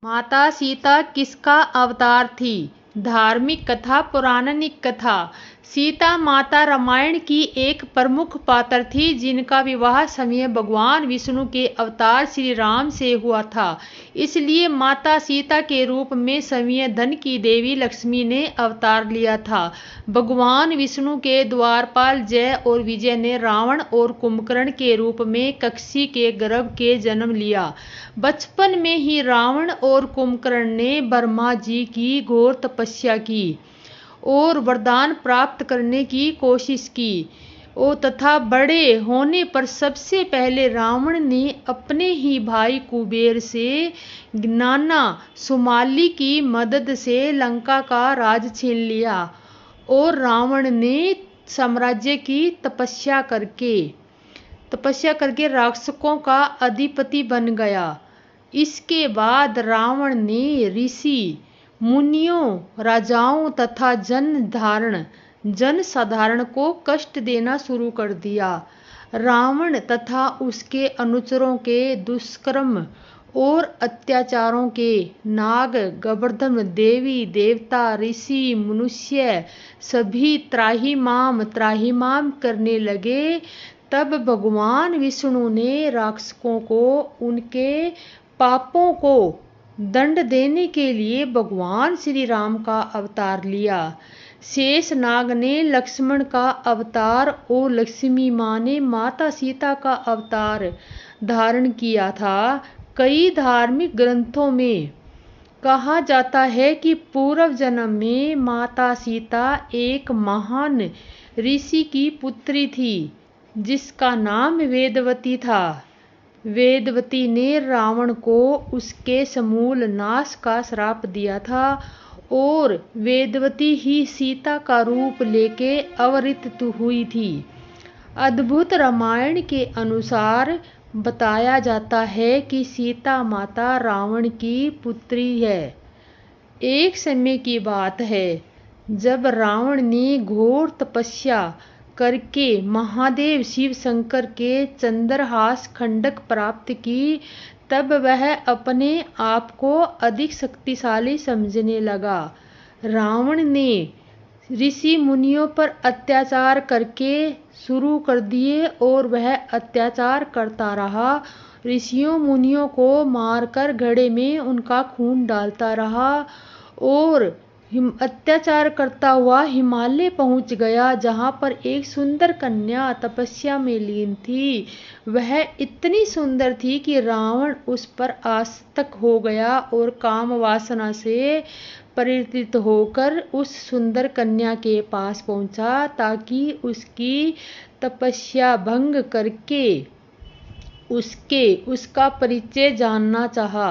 माता सीता किसका अवतार थी? धार्मिक कथा पौराणिक कथा। सीता माता रामायण की एक प्रमुख पात्र थी जिनका विवाह समय भगवान विष्णु के अवतार श्री राम से हुआ था। इसलिए माता सीता के रूप में समय धन की देवी लक्ष्मी ने अवतार लिया था। भगवान विष्णु के द्वारपाल जय और विजय ने रावण और कुंभकर्ण के रूप में कक्षी के गर्भ के जन्म लिया। बचपन में ही रावण और कुंभकर्ण ने ब्रह्मा जी की घोर तपस्या की और वरदान प्राप्त करने की कोशिश की तथा बड़े होने पर सबसे पहले रावण ने अपने ही भाई कुबेर से नाना सुमाली की मदद से लंका का राज छीन लिया और रावण ने साम्राज्य की तपस्या करके राक्षसों का अधिपति बन गया। इसके बाद रावण ने ऋषि मुनियों, राजाओं तथा जन साधारण को कष्ट देना शुरू कर दिया। रावण तथा उसके अनुचरों के दुष्कर्म और अत्याचारों के नाग, गंधर्व, देवी देवता, ऋषि मनुष्य सभी त्राहिमाम करने लगे। तब भगवान विष्णु ने राक्षसों को उनके पापों को दंड देने के लिए भगवान श्री राम का अवतार लिया। शेष नाग ने लक्ष्मण का अवतार और लक्ष्मी माँ ने माता सीता का अवतार धारण किया था। कई धार्मिक ग्रंथों में कहा जाता है कि पूर्व जन्म में माता सीता एक महान ऋषि की पुत्री थी जिसका नाम वेदवती था। वेदवती ने रावण को उसके समूल नाश का श्राप दिया था और वेदवती ही सीता का रूप लेके अवतरित हुई थी। अद्भुत रामायण के अनुसार बताया जाता है कि सीता माता रावण की पुत्री है। एक समय की बात है जब रावण ने घोर तपस्या करके महादेव शिव शंकर के चंद्रहास खंडक प्राप्त की। तब वह अपने आप को अधिक शक्तिशाली समझने लगा। रावण ने ऋषि मुनियों पर अत्याचार करके शुरू कर दिए और वह अत्याचार करता रहा। ऋषियों मुनियों को मारकर घड़े में उनका खून डालता रहा और अत्याचार करता हुआ हिमालय पहुंच गया जहां पर एक सुंदर कन्या तपस्या में लीन थी। वह इतनी सुंदर थी कि रावण उस पर आसक्त हो गया और काम वासना से प्रेरित होकर उस सुंदर कन्या के पास पहुंचा ताकि उसकी तपस्या भंग करके उसका परिचय जानना चाहा।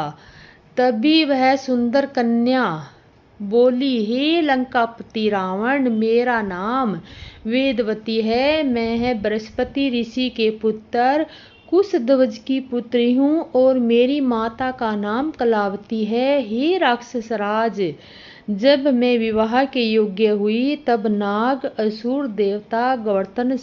तभी वह सुंदर कन्या बोली, हे लंकापति रावण, मेरा नाम वेदवती है। मैं बृहस्पति ऋषि के पुत्र कुशध्वज की पुत्री हूँ और मेरी माता का नाम कलावती है। हे राक्षस राज, जब मैं विवाह के योग्य हुई तब नाग, असुर, देवता, गवर्तन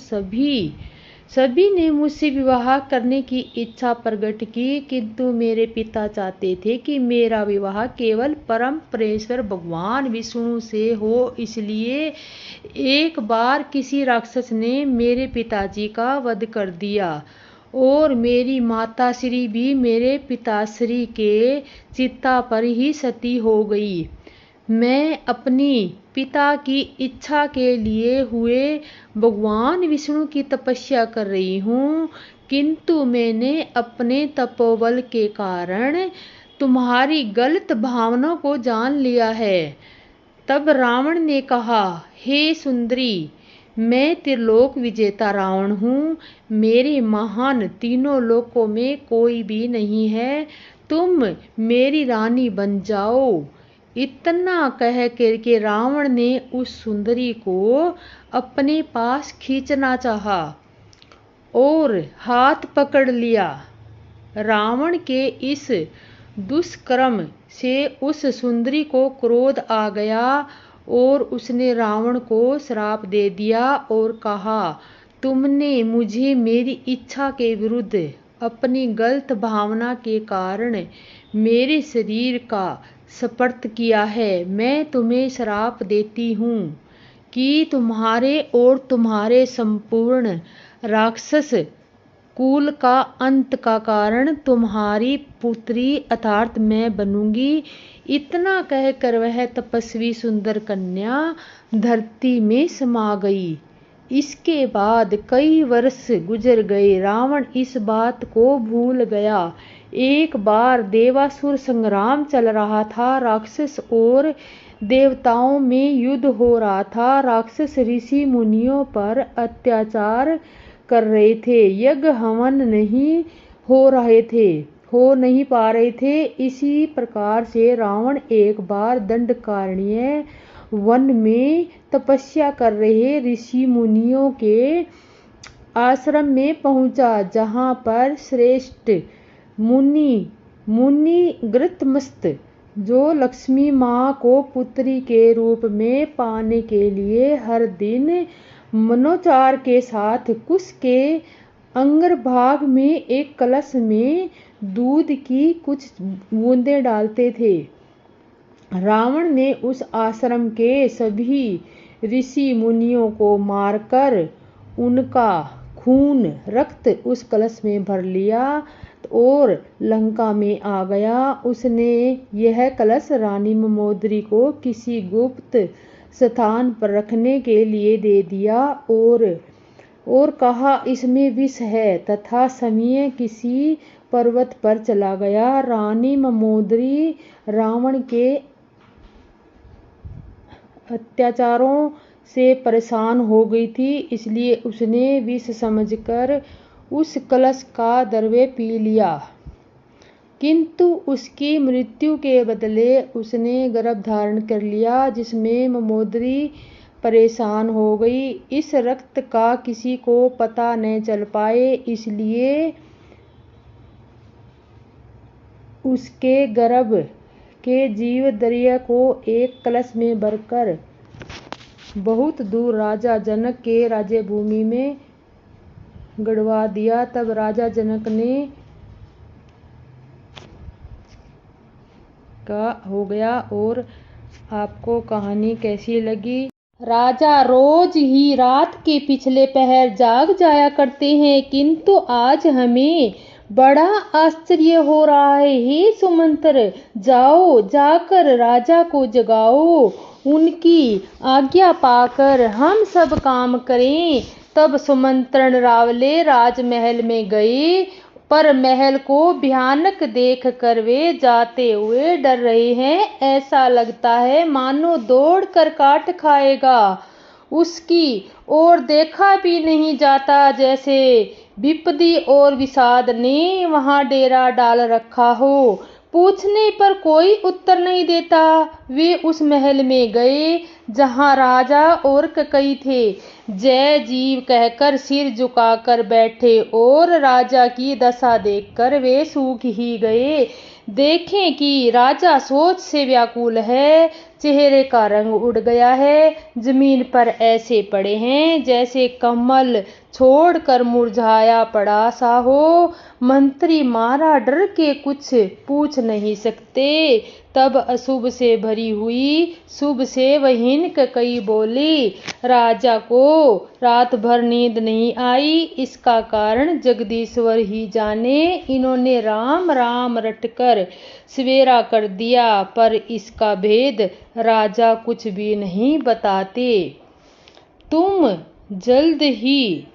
सभी ने मुझसे विवाह करने की इच्छा प्रकट की, किंतु मेरे पिता चाहते थे कि मेरा विवाह केवल परम परमेश्वर भगवान विष्णु से हो। इसलिए एक बार किसी राक्षस ने मेरे पिताजी का वध कर दिया और मेरी माताश्री भी मेरे पिताश्री के चिता पर ही सती हो गई। मैं अपनी पिता की इच्छा के लिए हुए भगवान विष्णु की तपस्या कर रही हूँ, किंतु मैंने अपने तपोबल के कारण तुम्हारी गलत भावना को जान लिया है। तब रावण ने कहा, हे सुंदरी, मैं त्रिलोक विजेता रावण हूँ। मेरे महान तीनों लोकों में कोई भी नहीं है। तुम मेरी रानी बन जाओ। इतना कह करके रावण ने उस सुंदरी को अपने पास खींचना चाहा और हाथ पकड़ लिया। रावण के इस दुष्कर्म से उस सुंदरी को क्रोध आ गया और उसने रावण को श्राप दे दिया और कहा, तुमने मुझे मेरी इच्छा के विरुद्ध अपनी गलत भावना के कारण मेरे शरीर का स्पर्श किया है। मैं तुम्हें श्राप देती हूँ कि तुम्हारे और तुम्हारे संपूर्ण राक्षस कुल का अंत का कारण तुम्हारी पुत्री अर्थात मैं बनूंगी। इतना कहकर वह तपस्वी सुंदर कन्या धरती में समा गई। इसके बाद कई वर्ष गुजर गए। रावण इस बात को भूल गया। एक बार देवासुर संग्राम चल रहा था। राक्षस और देवताओं में युद्ध हो रहा था। राक्षस ऋषि मुनियों पर अत्याचार कर रहे थे। यज्ञ हवन हो नहीं पा रहे थे। इसी प्रकार से रावण एक बार दंडकारण्य वन में तपस्या कर रहे ऋषि मुनियों के आश्रम में पहुंचा, जहां पर श्रेष्ठ मुनि गृतमस्त, जो लक्ष्मी माँ को पुत्री के रूप में पाने के लिए हर दिन मनोचार के साथ कुश के अंगरभाग में एक कलश में दूध की कुछ बूंदें डालते थे। रावण ने उस आश्रम के सभी ऋषि मुनियों को मारकर उनका खून रक्त उस कलश में भर लिया और लंका में आ गया। उसने यह कलश रानी मंदोदरी को किसी गुप्त स्थान पर रखने के लिए दे दिया और कहा, इसमें विष है, तथा समय किसी पर्वत पर चला गया। रानी मंदोदरी रावण के अत्याचारों से परेशान हो गई थी, इसलिए उसने विष समझकर उस कलश का द्रव्य पी लिया। किंतु उसकी मृत्यु के बदले उसने गर्भ धारण कर लिया, जिसमें मंदोदरी परेशान हो गई। इस रक्त का किसी को पता न चल पाए, इसलिए उसके गर्भ के जीव द्रव्य को एक कलश में भरकर बहुत दूर राजा जनक के राज्य भूमि में गड़वा दिया। तब राजा जनक ने का हो गया। और आपको कहानी कैसी लगी? राजा रोज ही रात के पिछले पहर जाग जाया करते हैं, किंतु आज हमें बड़ा आश्चर्य हो रहा है। हे सुमंत्र, जाओ, जाकर राजा को जगाओ, उनकी आज्ञा पाकर हम सब काम करें। तब सुमंत्रण रावले राजमहल में गए, पर महल को भयानक देख कर वे जाते हुए डर रहे हैं। ऐसा लगता है मानो दौड़ कर काट खाएगा। उसकी ओर देखा भी नहीं जाता, जैसे विपदी और विषाद ने वहां डेरा डाल रखा हो। पूछने पर कोई उत्तर नहीं देता। वे उस महल में गए जहां राजा और कई थे। जय जीव कहकर सिर झुकाकर बैठे और राजा की दशा देखकर वे सूख ही गए। देखें कि राजा सोच से व्याकुल है, चेहरे का रंग उड़ गया है, जमीन पर ऐसे पड़े हैं जैसे कमल छोड़कर मुरझाया पड़ा सा हो। मंत्री मारा डर के कुछ पूछ नहीं सकते। तब अशुभ से भरी हुई शुभ से वहीन कई बोली, राजा को रात भर नींद नहीं आई, इसका कारण जगदीश्वर ही जाने। इन्होंने राम राम रटकर सवेरा कर दिया, पर इसका भेद राजा कुछ भी नहीं बताते। तुम जल्द ही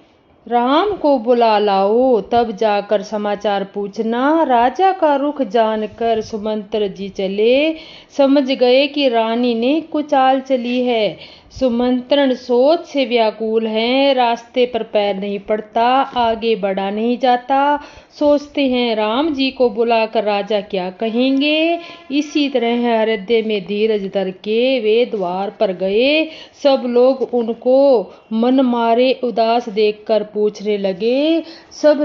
राम को बुला लाओ, तब जाकर समाचार पूछना। राजा का रुख जानकर सुमंत्र जी चले, समझ गए कि रानी ने कुछ चाल चली है। सुमंत्रण सोच से व्याकुल हैं, रास्ते पर पैर नहीं पड़ता, आगे बढ़ा नहीं जाता। सोचते हैं राम जी को बुलाकर राजा क्या कहेंगे। इसी तरह हृदय में धीरज धर के वे द्वार पर गए। सब लोग उनको मन मारे उदास देखकर पूछने लगे। सब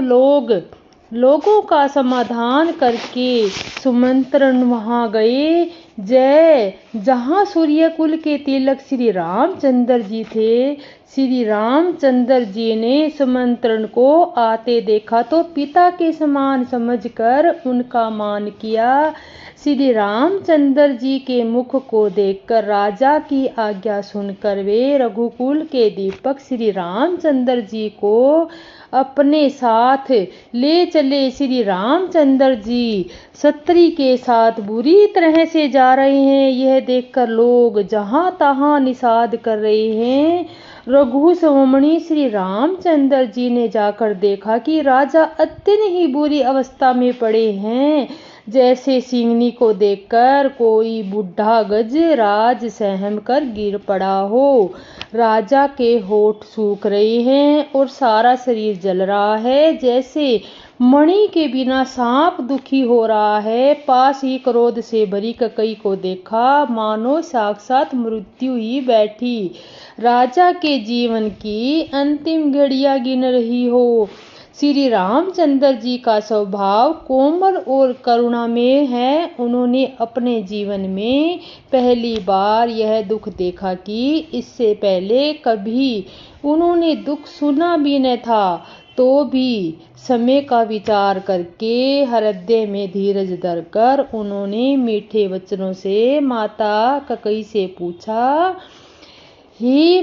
लोगों का समाधान करके सुमंत्रण वहां गए। जय जहाँ सूर्यकुल के तिलक श्री रामचंद्र जी थे, श्री रामचंद्र जी ने सुमंत्रण को आते देखा तो पिता के समान समझकर उनका मान किया। श्री रामचंद्र जी के मुख को देखकर राजा की आज्ञा सुनकर वे रघुकुल के दीपक श्री रामचंद्र जी को अपने साथ ले चले। श्री रामचंद्र जी छतरी के साथ बुरी तरह से जा रहे हैं, यह देखकर लोग जहां तहां निषाद कर रहे हैं। रघुसमणी श्री रामचंद्र जी ने जाकर देखा कि राजा अत्यंत ही बुरी अवस्था में पड़े हैं, जैसे सिंहनी को देखकर कोई बूढ़ा गजराज सहम कर गिर पड़ा हो। राजा के होठ सूख रहे हैं और सारा शरीर जल रहा है, जैसे मणि के बिना सांप दुखी हो रहा है। पास ही क्रोध से भरी ककई को देखा, मानो साक्षात मृत्यु ही बैठी राजा के जीवन की अंतिम घड़ियां गिन रही हो। श्री रामचंद्र जी का स्वभाव कोमल और करुणामय है। उन्होंने अपने जीवन में पहली बार यह दुख देखा कि इससे पहले कभी उन्होंने दुख सुना भी न था। तो भी समय का विचार करके हृदय में धीरज धरकर उन्होंने मीठे वचनों से माता ककई से पूछा, हे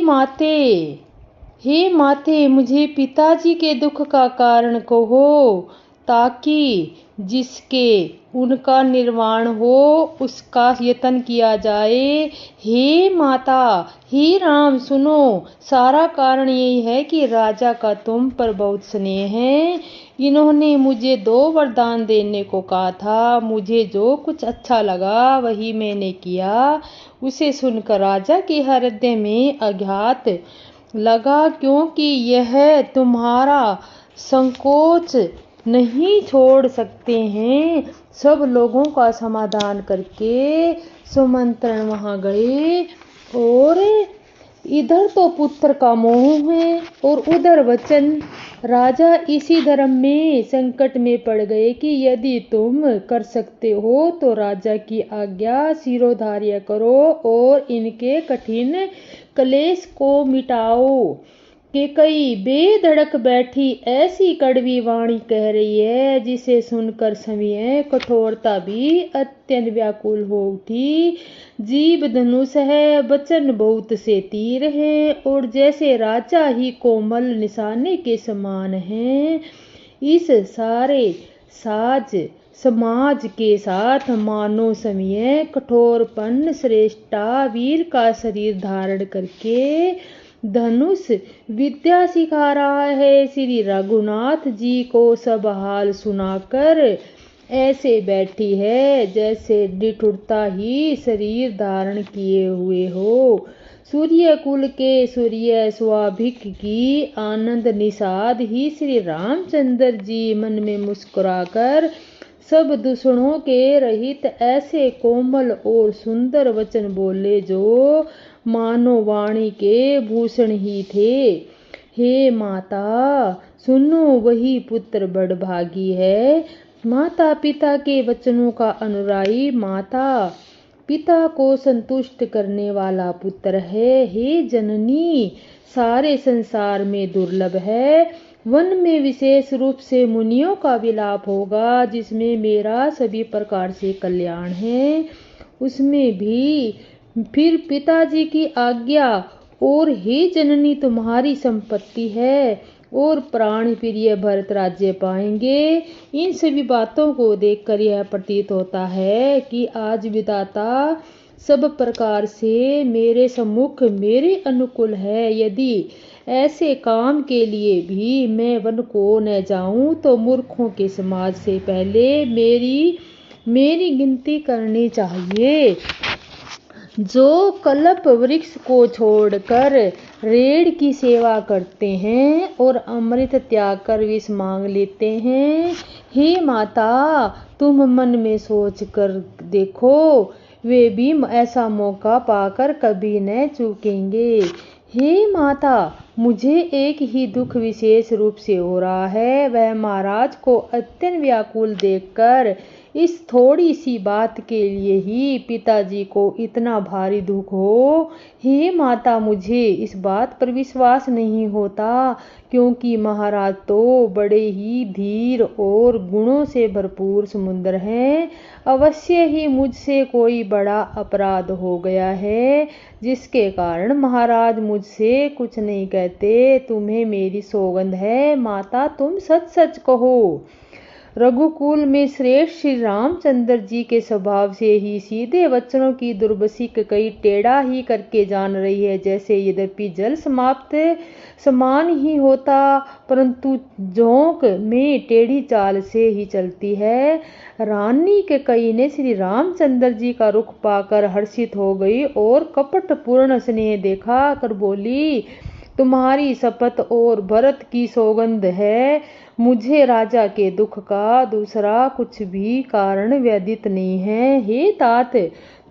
माते मुझे पिताजी के दुख का कारण कहो, ताकि जिसके उनका निर्वाण हो उसका यत्न किया जाए। हे माता, हे राम सुनो, सारा कारण यही है कि राजा का तुम पर बहुत स्नेह है। इन्होंने मुझे 2 वरदान देने को कहा था, मुझे जो कुछ अच्छा लगा वही मैंने किया। उसे सुनकर राजा के हृदय में आघात लगा, क्योंकि यह तुम्हारा संकोच नहीं छोड़ सकते हैं। सब लोगों का समाधान करके सुमंत्रण वहां गए और इधर तो पुत्र का मोह है और उधर वचन। राजा इसी धर्म में संकट में पड़ गए कि यदि तुम कर सकते हो तो राजा की आज्ञा शिरोधार्य करो और इनके कठिन क्लेश को मिटाओ। कई बेधड़क बैठी ऐसी कड़वी वाणी कह रही है, जिसे सुनकर समय कठोरता भी अत्यंत व्याकुल हो उठी। जीभ धनुष है, वचन बहुत से तीर है और जैसे राजा ही कोमल निशाने के समान है। इस सारे साज समाज के साथ मानो समय कठोरपन श्रेष्ठा वीर का शरीर धारण करके धनुष विद्या सिखा रहा है। श्री रघुनाथ जी को सब हाल सुनाकर ऐसे बैठी है जैसे निठुरता ही शरीर धारण किए हुए हो। सूर्य कुल के सूर्य स्वाभिक की आनंद निषाद ही श्री रामचंद्र जी मन में मुस्कुराकर सब दूषणों के रहित ऐसे कोमल और सुंदर वचन बोले जो मानो वाणी के भूषण ही थे। हे माता सुनो, वही पुत्र बड़भागी है, माता पिता के वचनों का अनुरागी, माता पिता को संतुष्ट करने वाला पुत्र है। हे जननी, सारे संसार में दुर्लभ है। वन में विशेष रूप से मुनियों का विलाप होगा, जिसमें मेरा सभी प्रकार से कल्याण है। उसमें भी फिर पिताजी की आज्ञा और हे जननी तुम्हारी संपत्ति है और प्राण प्रिय भरत राज्य पाएंगे। इन सभी बातों को देखकर यह प्रतीत होता है कि आज विधाता सब प्रकार से मेरे सम्मुख मेरे अनुकूल है। यदि ऐसे काम के लिए भी मैं वन को न जाऊं तो मूर्खों के समाज से पहले मेरी गिनती करनी चाहिए। जो कल्प वृक्ष को छोड़कर रेड़ की सेवा करते हैं और अमृत त्याग कर विष मांग लेते हैं। हे माता, तुम मन में सोच कर देखो, वे भी ऐसा मौका पाकर कभी न चूकेंगे। हे माता, मुझे एक ही दुख विशेष रूप से हो रहा है। वह महाराज को अत्यंत व्याकुल देखकर इस थोड़ी सी बात के लिए ही पिताजी को इतना भारी दुख हो। हे माता, मुझे इस बात पर विश्वास नहीं होता, क्योंकि महाराज तो बड़े ही धीर और गुणों से भरपूर समुद्र हैं। अवश्य ही मुझसे कोई बड़ा अपराध हो गया है, जिसके कारण महाराज मुझसे कुछ नहीं कहते। तुम्हें मेरी सौगंध है माता, तुम सच सच कहो। रघुकुल में श्रेष्ठ श्री रामचंद्र जी के स्वभाव से ही सीधे वचनों की दुर्बसिक कई टेढ़ा ही करके जान रही है। जैसे यद्यपि जल समाप्त समान ही होता, परंतु झोंक में टेढ़ी चाल से ही चलती है। रानी के कई ने श्री रामचंद्र जी का रुख पाकर हर्षित हो गई और कपट पूर्ण स्नेह देखा कर बोली, तुम्हारी शपथ और भरत की सौगंध है, मुझे राजा के दुख का दूसरा कुछ भी कारण व्यतीत नहीं है। हे तात,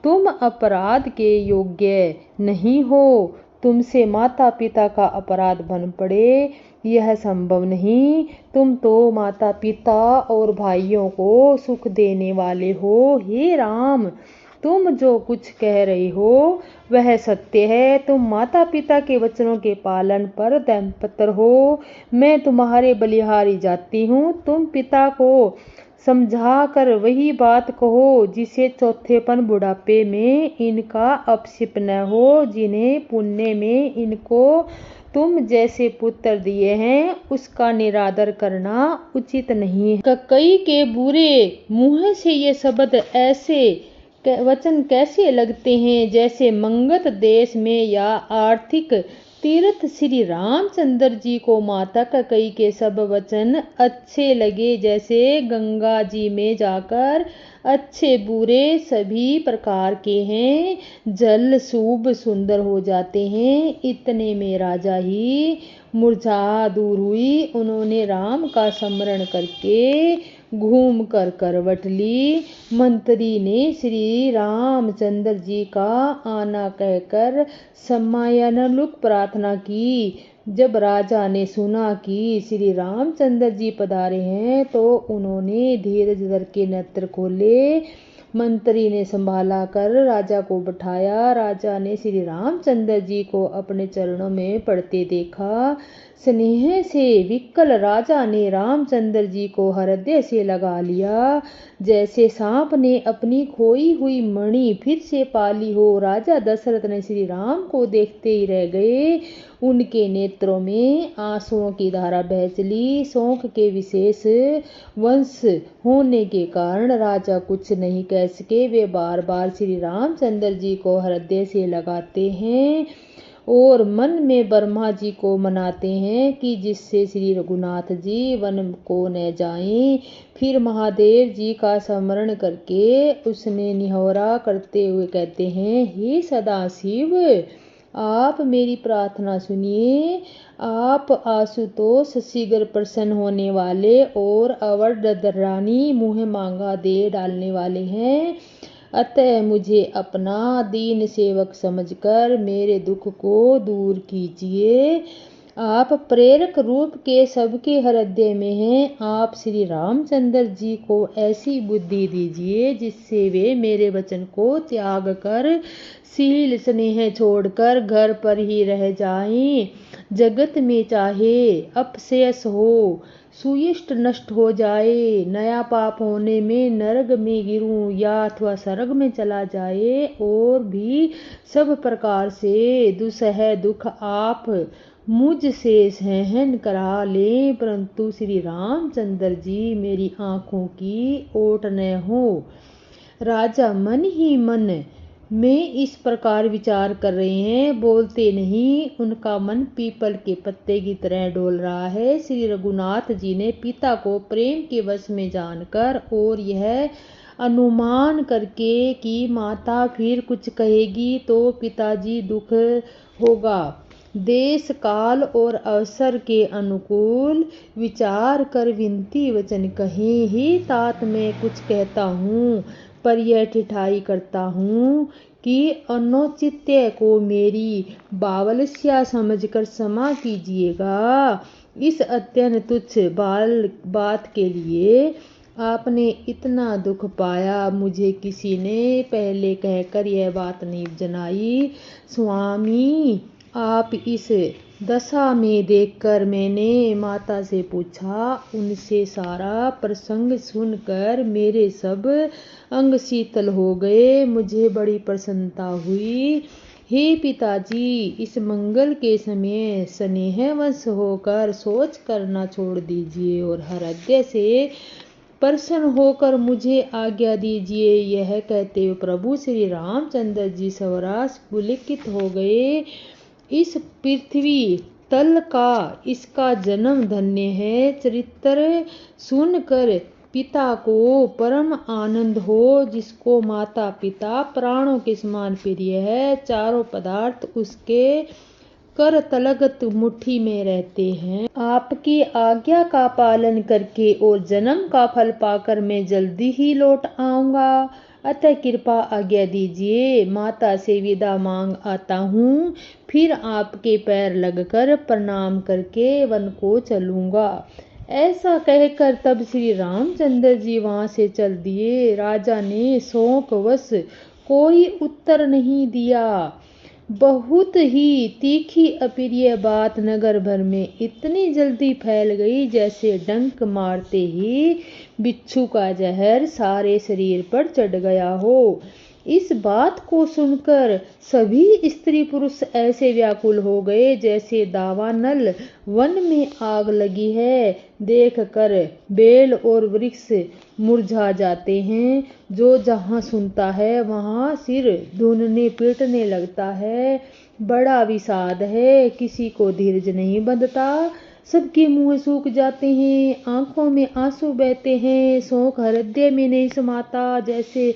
तुम अपराध के योग्य नहीं हो। तुमसे माता पिता का अपराध बन पड़े, यह संभव नहीं। तुम तो माता पिता और भाइयों को सुख देने वाले हो। हे राम, तुम जो कुछ कह रहे हो वह सत्य है। तुम माता पिता के वचनों के पालन पर दंपतर हो। मैं तुम्हारे बलिहारी जाती हूँ। तुम पिता को समझा कर वही बात कहो, जिसे चौथेपन बुढ़ापे में इनका अपशिप न हो, जिन्हें पुण्य में इनको तुम जैसे पुत्र दिए हैं उसका निरादर करना उचित नहीं है। कई के बुरे मुंह से ये शब्द ऐसे वचन कैसे लगते हैं, जैसे मंगत देश में या आर्थिक तीर्थ श्री रामचंद्र जी को माता कई के सब वचन अच्छे लगे, जैसे गंगा जी में जाकर अच्छे बुरे सभी प्रकार के हैं जल शुभ सुंदर हो जाते हैं। इतने में राजा ही मूर्छा दूर हुई। उन्होंने राम का स्मरण करके घूम कर करवट ली। मंत्री ने श्री रामचंद्र जी का आना कहकर सम्मानयुक्त प्रार्थना की। जब राजा ने सुना कि श्री रामचंद्र जी पधारे हैं, तो उन्होंने धीरज धर के नेत्र खोले। मंत्री ने संभाला कर राजा को बैठाया। राजा ने श्री रामचंद्र जी को अपने चरणों में पड़ते देखा। स्नेह से विकल राजा ने रामचंद्र जी को हृदय से लगा लिया, जैसे सांप ने अपनी खोई हुई मणि फिर से पाली हो। राजा दशरथ ने श्री राम को देखते ही रह गए। उनके नेत्रों में आंसुओं की धारा बह चली। शोक के विशेष वंश होने के कारण राजा कुछ नहीं कह सके। वे बार बार श्री रामचंद्र जी को हृदय से लगाते हैं और मन में ब्रह्मा जी को मनाते हैं कि जिससे श्री रघुनाथ जी वन को न जाएं। फिर महादेव जी का स्मरण करके उसने निहोरा करते हुए कहते हैं, हे सदाशिव, आप मेरी प्रार्थना सुनिए। आप आशुतोष शीघ्र प्रसन्न होने वाले और अवध रानी मुँह मांगा दे डालने वाले हैं। अतः मुझे अपना दीन सेवक समझकर मेरे दुख को दूर कीजिए। आप प्रेरक रूप के सबके हृदय में हैं। आप श्री रामचंद्र जी को ऐसी बुद्धि दीजिए जिससे वे मेरे वचन को त्याग कर शील स्नेह छोड़कर घर पर ही रह जाएं। जगत में चाहे अपशेष हो, सुयिष्ट नष्ट हो जाए, नया पाप होने में नरक में गिरूं या अथवा स्वर्ग में चला जाए, और भी सब प्रकार से दुसह दुख आप मुझ से सहन करा लें, परंतु श्री रामचंद्र जी मेरी आंखों की ओट न हो। राजा मन ही मन में इस प्रकार विचार कर रहे हैं, बोलते नहीं। उनका मन पीपल के पत्ते की तरह डोल रहा है। श्री रघुनाथ जी ने पिता को प्रेम के वश में जानकर और यह अनुमान करके कि माता फिर कुछ कहेगी तो पिताजी दुख होगा, देश काल और अवसर के अनुकूल विचार कर विनती वचन कहे, ही तात मैं कुछ कहता हूँ, पर यह ठिठाई करता हूँ कि अनौचित्य को मेरी बावलस्या समझकर क्षमा कीजिएगा। इस अत्यंत तुच्छ बात के लिए आपने इतना दुख पाया, मुझे किसी ने पहले कहकर यह बात नहीं जनाई। स्वामी, आप इस दशा में देखकर मैंने माता से पूछा। उनसे सारा प्रसंग सुनकर मेरे सब अंग शीतल हो गए। मुझे बड़ी प्रसन्नता हुई। हे पिताजी, इस मंगल के समय स्नेहवश होकर सोच करना छोड़ दीजिए और हृदय से प्रसन्न होकर मुझे आज्ञा दीजिए। यह कहते हुए प्रभु श्री रामचंद्र जी स्वराज पुलकित हो गए। इस पृथ्वी तल का इसका जन्म धन्य है। चरित्र सुनकर पिता को परम आनंद हो। जिसको माता पिता प्राणों के समान प्रिय है, चारों पदार्थ उसके कर तलगत मुट्ठी में रहते हैं। आपकी आज्ञा का पालन करके और जन्म का फल पाकर मैं जल्दी ही लौट आऊंगा। अतः कृपा आज्ञा दीजिए, माता से विदा मांग आता हूँ। फिर आपके पैर लगकर प्रणाम करके वन को चलूंगा। ऐसा कहकर तब श्री रामचंद्र जी वहां से चल दिए। राजा ने शोकवश कोई उत्तर नहीं दिया। बहुत ही तीखी अप्रिय बात नगर भर में इतनी जल्दी फैल गई जैसे डंक मारते ही बिच्छू का जहर सारे शरीर पर चढ़ गया हो। इस बात को सुनकर सभी स्त्री पुरुष ऐसे व्याकुल हो गए जैसे दावानल वन में आग लगी है। देखकर बेल और वृक्ष मुरझा जाते हैं। जो जहाँ सुनता है वहाँ सिर धुनने पीटने लगता है। बड़ा विषाद है, किसी को धीरज नहीं बंधता। सबके मुंह सूख जाते हैं, आंखों में आंसू बहते हैं। शोक हृदय में नहीं समाता। जैसे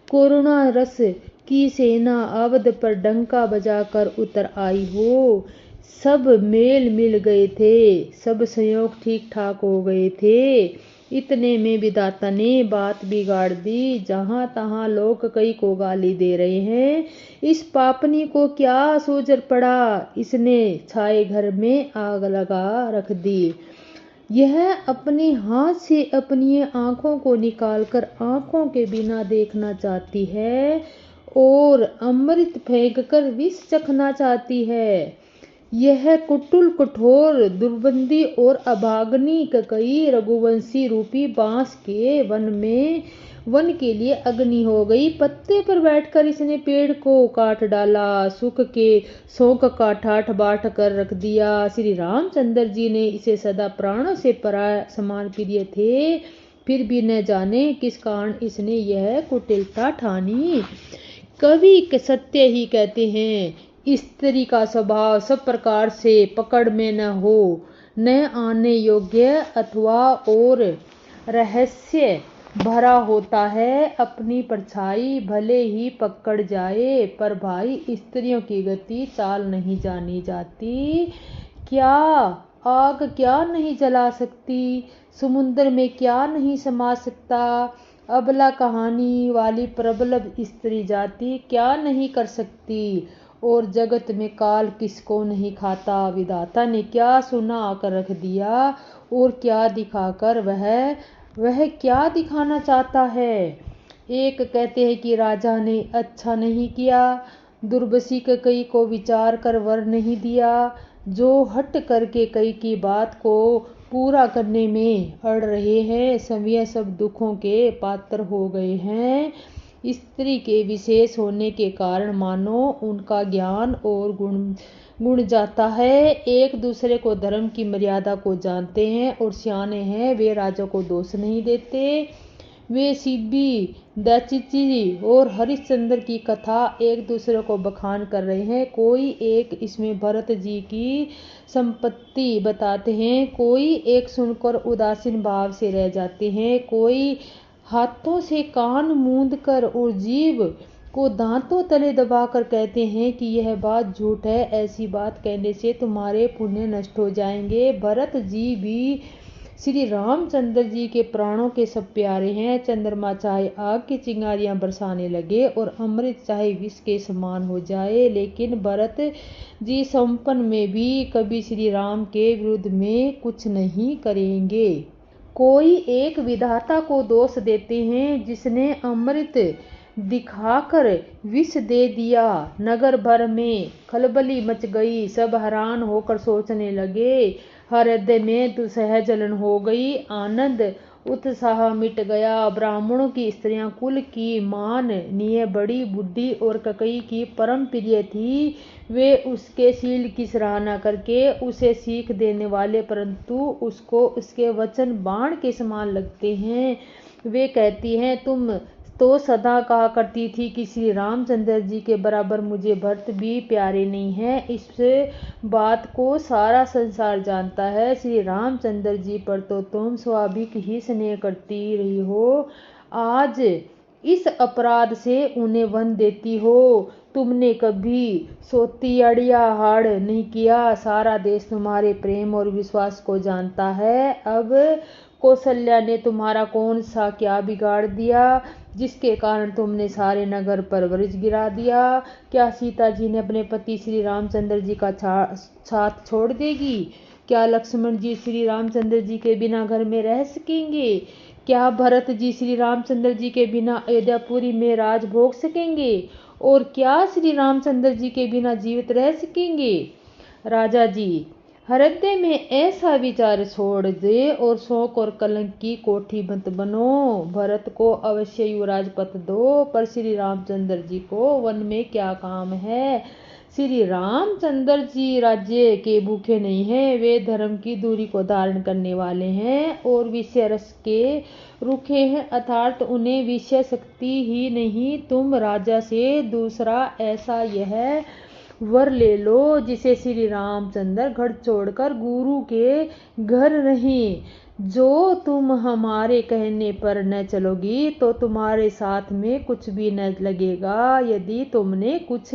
कोरोना रस की सेना अवध पर डंका बजाकर उतर आई हो। सब मेल मिल गए थे, सब संयोग ठीक ठाक हो गए थे। इतने में विधाता ने बात बिगाड़ दी। जहां तहां लोग कई को गाली दे रहे हैं। इस पापनी को क्या सोजर पड़ा, इसने छाए घर में आग लगा रख दी। यह अपने हाथ से अपनी आंखों को निकालकर आंखों के बिना देखना चाहती है और अमृत फेंककर विष चखना चाहती है। यह कुटुल कठोर दुर्बंदी और अभागनी कई रघुवंशी रूपी बांस के वन के लिए अग्नि हो गई। पत्ते पर बैठकर इसने पेड़ को काट डाला। सुख के शोक का ठाठ बाट कर रख दिया। श्री रामचंद्र जी ने इसे सदा प्राणों से पराया समान प्रिय थे, फिर भी न जाने किस कारण इसने यह कुटिलता ठानी। कवि सत्य ही कहते हैं, स्त्री का स्वभाव सब प्रकार से पकड़ में न हो, न आने योग्य अथवा और रहस्य भरा होता है। अपनी परछाई भले ही पकड़ जाए, पर भाई स्त्रियों की गति चाल नहीं जानी जाती। क्या आग क्या नहीं जला सकती, समुद्र में क्या नहीं समा सकता। अबला कहानी वाली प्रबल स्त्री जाति क्या नहीं कर सकती। और जगत में काल किसको नहीं खाता। विधाता ने क्या सुना कर रख दिया और क्या दिखाकर वह क्या दिखाना चाहता है। एक कहते हैं कि राजा ने अच्छा नहीं किया, दुर्बसी कई को विचार कर वर नहीं दिया। जो हट करके कई की बात को पूरा करने में अड़ रहे हैं, सभी सब दुखों के पात्र हो गए हैं। स्त्री के विशेष होने के कारण मानो उनका ज्ञान और गुण जाता है। एक दूसरे को धर्म की मर्यादा को जानते हैं और सियाने हैं। वे राजा को दोष नहीं देते। वे शिबी, दचिची और हरिश्चंद्र की कथा एक दूसरे को बखान कर रहे हैं। कोई एक इसमें भरत जी की संपत्ति बताते हैं, कोई एक सुनकर उदासीन भाव से रह जाते हैं, कोई हाथों से कान मूंद कर और जीभ को दांतों तले दबाकर कहते हैं कि यह बात झूठ है, ऐसी बात कहने से तुम्हारे पुण्य नष्ट हो जाएंगे। भरत जी भी श्री रामचंद्र जी के प्राणों के सब प्यारे हैं। चंद्रमा चाहे आग की चिंगारियां बरसाने लगे और अमृत चाहे विष के समान हो जाए, लेकिन भरत जी संपन्न में भी कभी श्री राम के विरुद्ध में कुछ नहीं करेंगे। कोई एक विधाता को दोष देते हैं जिसने अमृत दिखाकर विष दे दिया। नगर भर में खलबली मच गई। सब हैरान होकर सोचने लगे। हृदय में दुसह जलन हो गई। आनंद उत्साह मिट गया। ब्राह्मणों की स्त्रियां कुल की माननीय बड़ी बुद्धि और ककई की परम प्रिय थी। वे उसके शील की सराहना करके उसे सीख देने वाले, परंतु उसको उसके वचन बाण के समान लगते हैं। वे कहती हैं, तुम तो सदा कहा करती थी कि श्री रामचंद्र जी के बराबर मुझे भरत भी प्यारे नहीं है। इस बात को सारा संसार जानता है। श्री रामचंद्र जी पर तो तुम स्वाभाविक ही स्नेह करती रही हो। आज इस अपराध से उन्हें वन देती हो। तुमने कभी सोतियाड़िया हाड़ नहीं किया। सारा देश तुम्हारे प्रेम और विश्वास को जानता है। अब कौशल्या ने तुम्हारा कौन सा क्या बिगाड़ दिया जिसके कारण तुमने सारे नगर पर वृक्ष गिरा दिया? क्या सीता जी ने अपने पति श्री रामचंद्र जी का साथ छोड़ देगी? क्या लक्ष्मण जी श्री रामचंद्र जी के बिना घर में रह सकेंगे? क्या भरत जी श्री रामचंद्र जी के बिना अयोध्यापुरी में राज भोग सकेंगे? और क्या श्री रामचंद्र जी के बिना जीवित रह सकेंगे? राजा जी, हृदय में ऐसा विचार छोड़ दे और शोक और कलंक की कोठी मत बनो। भरत को अवश्य युवराज पद दो, पर श्री रामचंद्र जी को वन में क्या काम है? श्री रामचंद्र जी राज्य के भूखे नहीं हैं। वे धर्म की दूरी को धारण करने वाले हैं और विषय रस के रुखे हैं, अर्थात उन्हें विषय शक्ति ही नहीं। तुम राजा से दूसरा ऐसा यह वर ले लो जिसे श्री रामचंद्र घर छोड़कर गुरु के घर रहें। जो तुम हमारे कहने पर न चलोगी तो तुम्हारे साथ में कुछ भी न लगेगा। यदि तुमने कुछ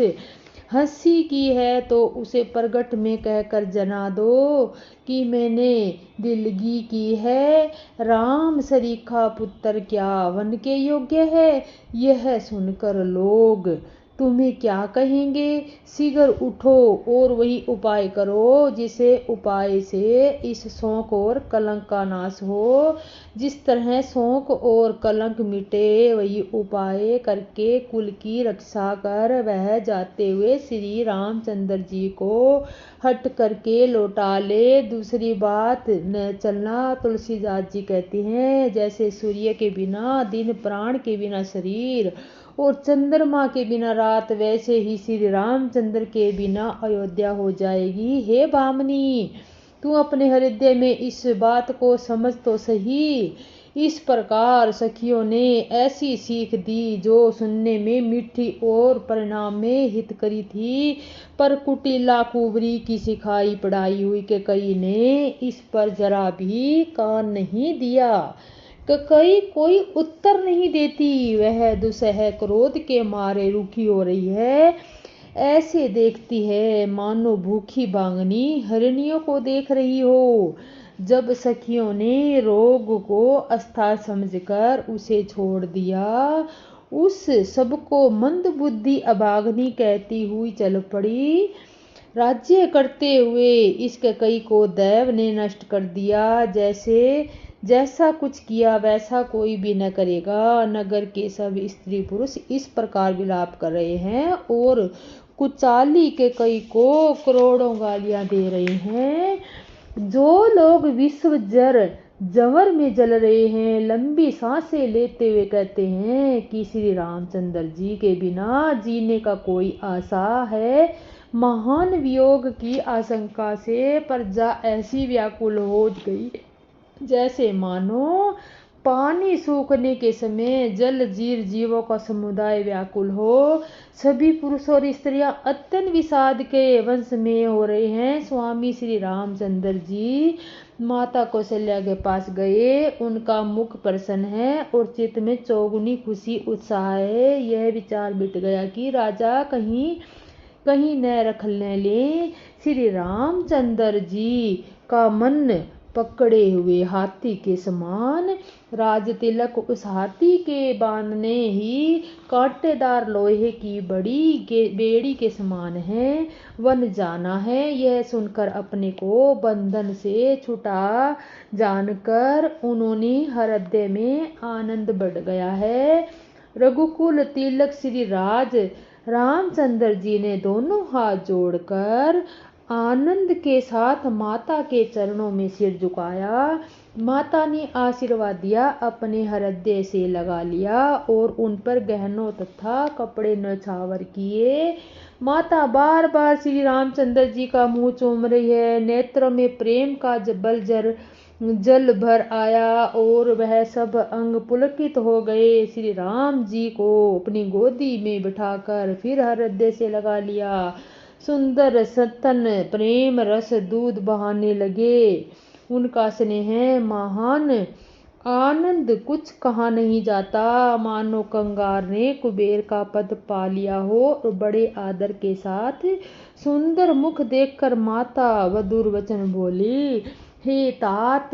हंसी की है तो उसे प्रगट में कहकर जना दो कि मैंने दिलगी की है। राम सरीखा पुत्र क्या वन के योग्य है? यह सुनकर लोग तुम्हें क्या कहेंगे? शीघ्र उठो और वही उपाय करो जिसे उपाय से इस शोक और कलंक का नाश हो। जिस तरह शोक और कलंक मिटे, वही उपाय करके कुल की रक्षा कर वह जाते हुए श्री रामचंद्र जी को हट करके लौटा ले। दूसरी बात न चलना। तुलसीदास जी कहते हैं, जैसे सूर्य के बिना दिन, प्राण के बिना शरीर और चंद्रमा के बिना रात, वैसे ही श्री रामचंद्र के बिना अयोध्या हो जाएगी। हे भामिनी, तू अपने हृदय में इस बात को समझ तो सही। इस प्रकार सखियों ने ऐसी सीख दी जो सुनने में मीठी और परिणाम में हितकरी थी, पर कुटिला कुबरी की सिखाई पढ़ाई हुई कई ने इस पर जरा भी कान नहीं दिया। कई कोई उत्तर नहीं देती। वह दुसह क्रोध के मारे रूखी हो रही है। ऐसे देखती है मानो भूखी बांगनी हिरनियों को देख रही हो। जब सखियों ने रोग को अस्थायी समझकर उसे छोड़ दिया, उस सबको मंद बुद्धि अभागनी कहती हुई चल पड़ी। राज्य करते हुए इसके कई को दैव ने नष्ट कर दिया। जैसा कुछ किया वैसा कोई भी न करेगा। नगर के सब स्त्री पुरुष इस प्रकार विलाप कर रहे हैं और कुचाली के कई को करोड़ों गालियां दे रहे हैं। जो लोग विश्व जवर में जल रहे हैं, लंबी सांसें लेते हुए कहते हैं कि श्री रामचंद्र जी के बिना जीने का कोई आशा है। महान वियोग की आशंका से प्रजा ऐसी व्याकुल हो गई जैसे मानो पानी सूखने के समय जल जीवों का समुदाय व्याकुल हो। सभी पुरुष और स्त्रियां अत्यंत विषाद के वंश में हो रहे हैं। स्वामी श्री रामचंद्र जी माता कौशल्या के पास गए। उनका मुख प्रसन्न है और चित्त में चौगुनी खुशी उत्साह है। यह विचार मिट गया कि राजा कहीं न रख ले। श्री रामचंद्र जी का मन पकड़े हुए हाथी के समान। राज तिलक उस हाथी के बांधने ही कांटेदार लोहे की बड़ी बेड़ी के समान है। वन जाना है, यह सुनकर अपने को बंधन से छुटा जानकर उन्होंने हृदय में आनंद बढ़ गया है। रघुकुल तिलक श्री राज रामचंद्र जी ने दोनों हाथ जोड़कर आनंद के साथ माता के चरणों में सिर झुकाया। माता ने आशीर्वाद दिया, अपने हृदय से लगा लिया और उन पर गहनों तथा कपड़े न्यौछावर किए। माता बार बार श्री रामचंद्र जी का मुंह चूम रही है। नेत्रों में प्रेम का जल भर आया और वह सब अंग पुलकित हो गए। श्री राम जी को अपनी गोदी में बिठाकर फिर हृदय से लगा लिया। सुंदर स्तन प्रेम रस दूध बहाने लगे। उनका स्नेह महान आनंद कुछ कहा नहीं जाता। मानो कंगार ने कुबेर का पद पा लिया हो। और बड़े आदर के साथ सुंदर मुख देखकर माता मधुर वचन बोली, हे तात,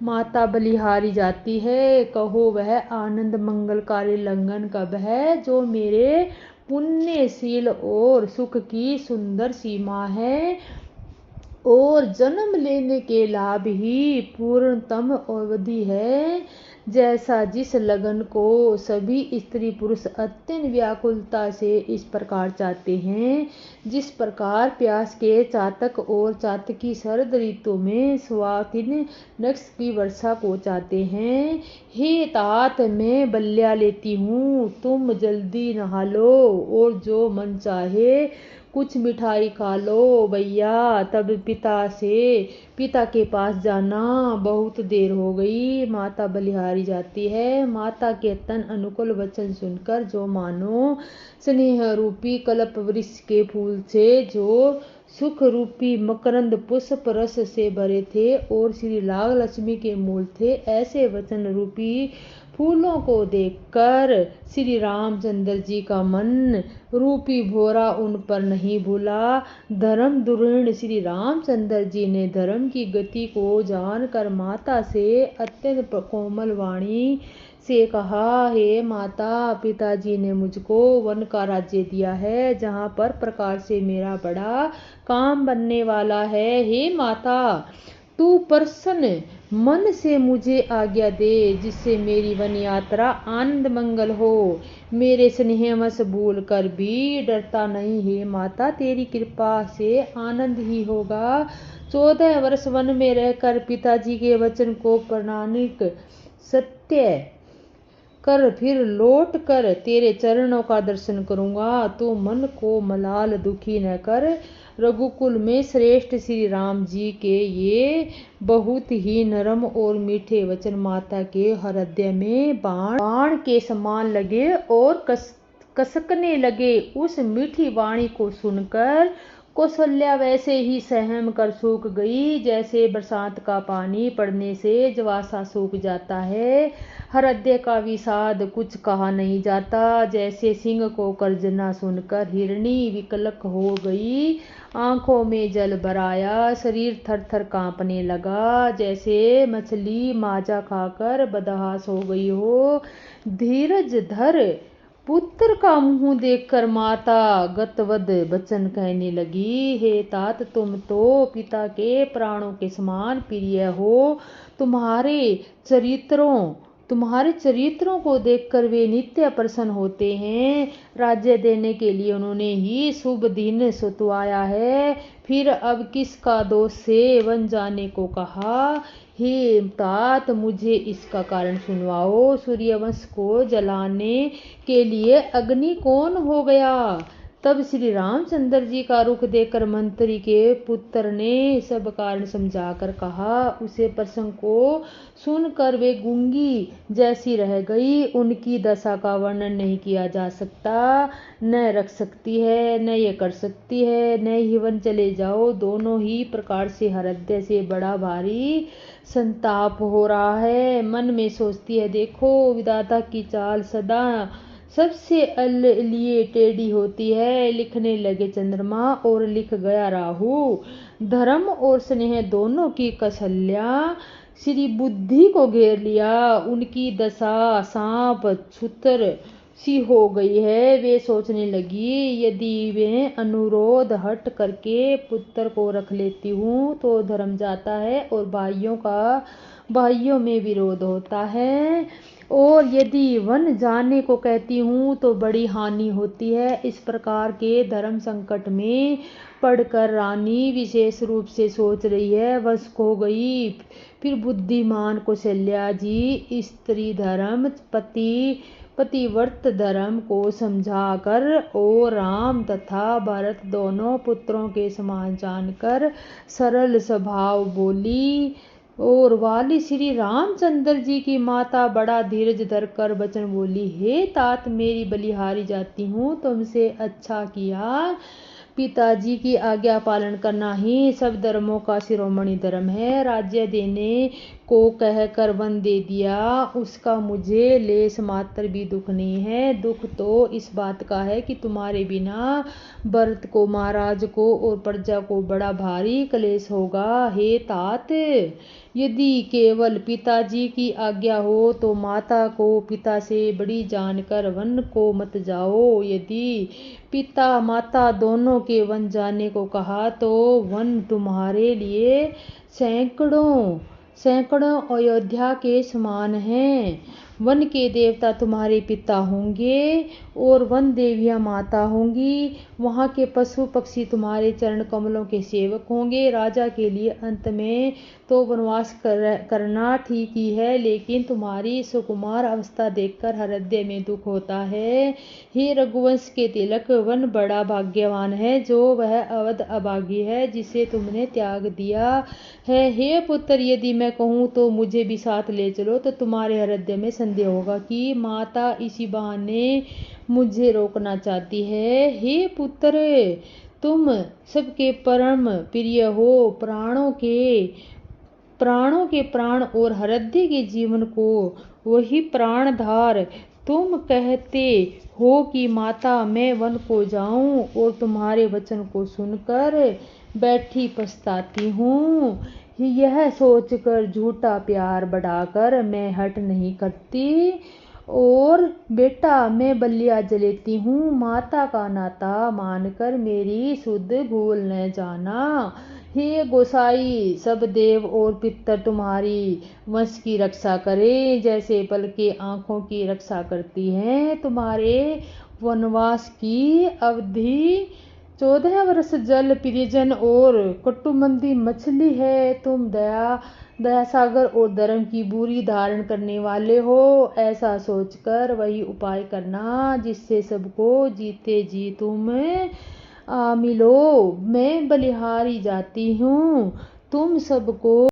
माता बलिहारी जाती है, कहो वह आनंद मंगलकारी लंघन कब है जो मेरे पुण्यशील और सुख की सुंदर सीमा है और जन्म लेने के लाभ ही पूर्णतम अवधि है। जैसा जिस लगन को सभी स्त्री पुरुष अत्यंत व्याकुलता से इस प्रकार चाहते हैं, जिस प्रकार प्यास के चातक और चातकी शरद ऋतु में स्वातिन नक्ष की वर्षा को चाहते हैं। हे तात, मैं बल्ल्या लेती हूँ, तुम जल्दी नहा लो और जो मन चाहे कुछ मिठाई खा लो भैया, तब पिता के पास जाना, बहुत देर हो गई। माता बलिहारी जाती है। माता के तन अनुकूल वचन सुनकर जो मानो स्नेह रूपी कल्प वृक्ष के फूल से जो सुख रूपी मकरंद पुष्प रस से भरे थे और श्री लाल लक्ष्मी के मूल थे, ऐसे वचन रूपी फूलों को देखकर श्री रामचंद्र जी का मन रूपी भोरा उन पर नहीं भूला। धर्म दुरीण श्री रामचंद्र जी ने धर्म की गति को जानकर माता से अत्यंत कोमल वाणी से कहा, हे माता, पिताजी ने मुझको वन का राज्य दिया है, जहाँ पर प्रकार से मेरा बड़ा काम बनने वाला है। हे माता, तू प्रसन्न मन से मुझे आज्ञा दे, जिससे मेरी वन यात्रा आनंद मंगल हो। मेरे स्नेहवश भूल कर भी डरता नहीं। हे माता, तेरी कृपा से आनंद ही होगा। 14 वर्ष वन में रहकर पिताजी के वचन को प्रामाणिक सत्य कर फिर लौट कर तेरे चरणों का दर्शन करूंगा। तू मन को मलाल दुखी न कर। रघुकुल में श्रेष्ठ श्री राम जी के ये बहुत ही नरम और मीठे वचन माता के हृदय में बाण के समान लगे और कसकने लगे। उस मीठी वाणी को सुनकर कौशल्या वैसे ही सहम कर सूख गई, जैसे बरसात का पानी पड़ने से जवासा सूख जाता है। हृदय का विषाद कुछ कहा नहीं जाता। जैसे सिंह को गर्जना सुनकर हिरणी विकलक हो गई, आंखों में जल भर आया, शरीर थर थर कांपने लगा, जैसे मछली माजा खाकर बदहास हो गई हो। धीरज धर, पुत्र का मुंह देखकर माता गतवद वचन कहने लगी, हे तात, तुम तो पिता के प्राणों के समान प्रिय हो। तुम्हारे चरित्रों को देखकर वे नित्य प्रसन्न होते हैं। राज्य देने के लिए उन्होंने ही शुभ दिन सुतवाया है। फिर अब किसका दोष से वन जाने को कहा। हे तात, मुझे इसका कारण सुनवाओ। सूर्यवंश को जलाने के लिए अग्नि कौन हो गया। तब श्री रामचंद्र जी का रुख देखकर मंत्री के पुत्र ने सब कारण समझाकर कहा। उसे प्रसंग को सुनकर वे गूंगी जैसी रह गई। उनकी दशा का वर्णन नहीं किया जा सकता। न रख सकती है, न ये कर सकती है, न ही वन चले जाओ। दोनों ही प्रकार से हृदय से बड़ा भारी संताप हो रहा है। मन में सोचती है, देखो विधाता की चाल, सदा सबसे लिए टेढ़ी होती है। लिखने लगे चंद्रमा और लिख गया राहु। धर्म और स्नेह दोनों की कसल्या श्री बुद्धि को घेर लिया। उनकी दशा सांप छुतर सी हो गई है। वे सोचने लगी, यदि वे अनुरोध हट करके पुत्र को रख लेती हूँ तो धर्म जाता है और भाइयों में विरोध होता है, और यदि वन जाने को कहती हूँ तो बड़ी हानि होती है। इस प्रकार के धर्म संकट में पढ़कर रानी विशेष रूप से सोच रही है। वश हो गई। फिर बुद्धिमान कौशल्या जी स्त्री धर्म पतिव्रत धर्म को समझाकर और राम तथा भरत दोनों पुत्रों के समान जानकर सरल स्वभाव बोली। और वाली श्री रामचंद्र जी की माता बड़ा धीरज धरकर वचन बोली, हे तात, मेरी बलिहारी जाती हूँ, तुमसे अच्छा किया। पिताजी की आज्ञा पालन करना ही सब धर्मों का शिरोमणि धर्म है। राज्य देने को कहकर वन दे दिया, उसका मुझे लेस मात्र भी दुख नहीं है। दुख तो इस बात का है कि तुम्हारे बिना भरत को, महाराज को और प्रजा को बड़ा भारी क्लेश होगा। हे तात, यदि केवल पिताजी की आज्ञा हो तो माता को पिता से बड़ी जानकर वन को मत जाओ। यदि पिता माता दोनों के वन जाने को कहा तो वन तुम्हारे लिए सैकड़ों अयोध्या के समान हैं। वन के देवता तुम्हारे पिता होंगे और वन देवियां माता होंगी। वहाँ के पशु पक्षी तुम्हारे चरण कमलों के सेवक होंगे। राजा के लिए अंत में तो वनवास करना ठीक ही है, लेकिन तुम्हारी सुकुमार अवस्था देखकर हृदय में दुख होता है। हे रघुवंश के तिलक, वन बड़ा भाग्यवान है जो वह अवध अभागी है जिसे तुमने त्याग दिया है। हे पुत्र, यदि मैं कहूँ तो मुझे भी साथ ले चलो तो तुम्हारे हृदय में संदेह होगा कि माता इसी बहाने मुझे रोकना चाहती है। हे पुत्र, तुम सबके परम प्रिय हो, प्राणों के प्राण और हृदय के जीवन को वही प्राणधार। तुम कहते हो कि माता मैं वन को जाऊं, और तुम्हारे वचन को सुनकर बैठी पछताती हूँ। यह सोचकर झूठा प्यार बढ़ाकर मैं हट नहीं करती, और बेटा मैं बलिया जलेती हूँ। माता का नाता मानकर मेरी सुध भूल न जाना। हे गोसाई, सब देव और पितर तुम्हारी वंश की रक्षा करे जैसे पल के आँखों की रक्षा करती हैं। तुम्हारे वनवास की अवधि 14 वर्ष जल परिजन और कटुमंदी मछली है। तुम दया सागर और धर्म की बुरी धारण करने वाले हो। ऐसा सोचकर वही उपाय करना जिससे सबको जीते जी तुम मिलो। मैं बलिहारी जाती हूँ, तुम सबको